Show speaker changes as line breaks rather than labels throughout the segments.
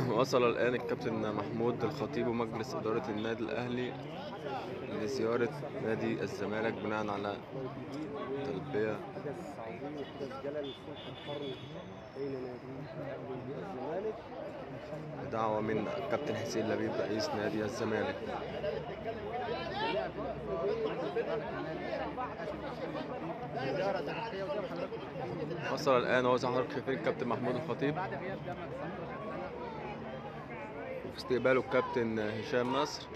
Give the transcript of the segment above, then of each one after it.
وصل الآن الكابتن محمود الخطيب ومجلس إدارة النادي الأهلي لزيارة نادي الزمالك بناء على تلبية دعوة من الكابتن حسين لبيب رئيس نادي الزمالك. وصل الآن وهو زي ما حضرتك شايفين الكابتن محمود الخطيب في استقباله الكابتن هشام نصر.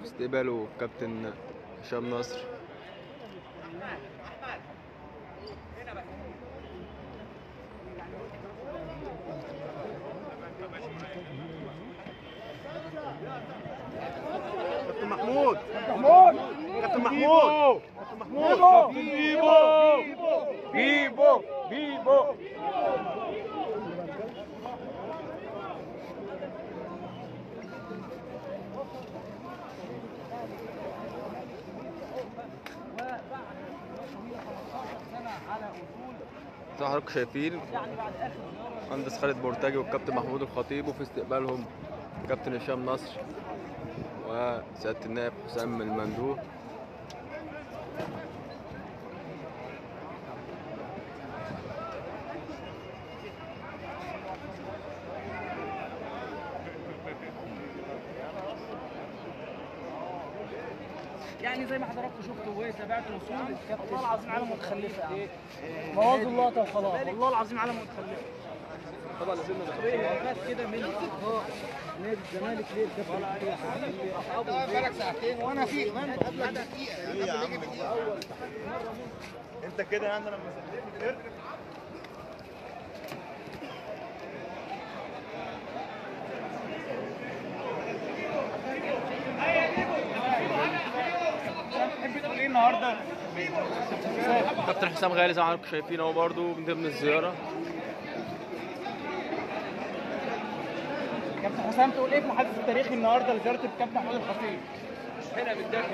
في استقباله الكابتن هشام نصر.
كابتن محمود كابتن محمود بيبو
زي ما حضراتكم شايفين مهندس خالد مرتجي والكابتن محمود الخطيب، وفي استقبالهم الكابتن هشام نصر وسيادة النائب حسام المندوب.
يعني زي ما حضراتكم شفتوا وتابعتوا وصول الكابتن، والله العظيم على متخلفه يعني بوظوا اللقطه وخلاص، والله العظيم على متخلفه. طبعا لازم ناخد كده من نادي الزمالك ليه الكابتن اصحابه بقالك ساعتين وانا في كمان قبل دقيقه. ايه يا عم
انت كده يعني لما سلمت النهارده
كابتن حسام غالي زي ما حضراتكم شايفين اهو برضه من ضمن الزياره.
كابتن حسام تقول ايه في الحدث التاريخي النهارده لزياره الكابتن محمود الخطيب؟ هنا بالداخل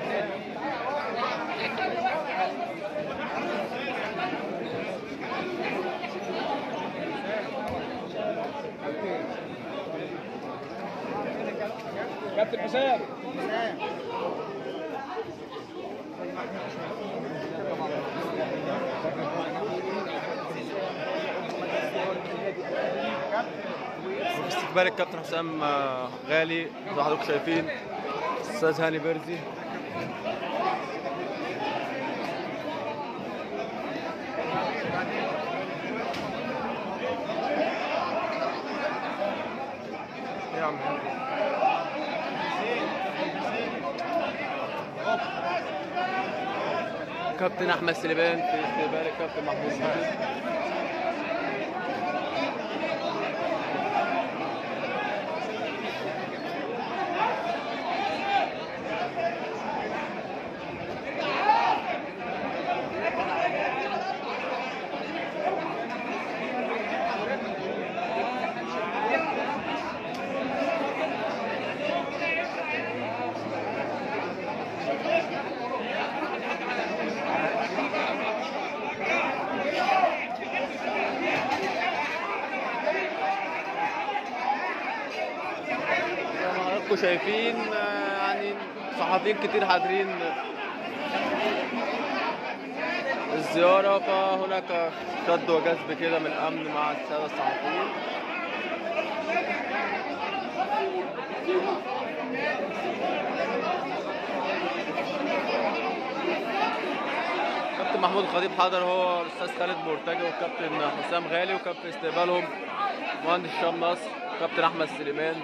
كابتن حسام
وفي استقبال الكابتن حسام غالي زي ما حضراتكم شايفين الاستاذ هاني بيرزي. يا عم كابتن احمد سليمان في استقبال الكابتن محمود الخطيب. شايفين يعني صحفيين كتير حاضرين الزيارة، فهناك شد وجذب كده من الأمن مع السادة الصحفيين. كابتن محمود الخطيب حضر هو الأستاذ خالد مرتجي والكابتن حسام غالي، وكابتن استقبالهم مهندس هشام نصر وكابتن أحمد سليمان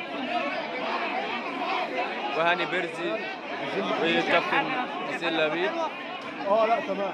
وهاني بيرزي والكابتن حسين لبيب.
لا تمام.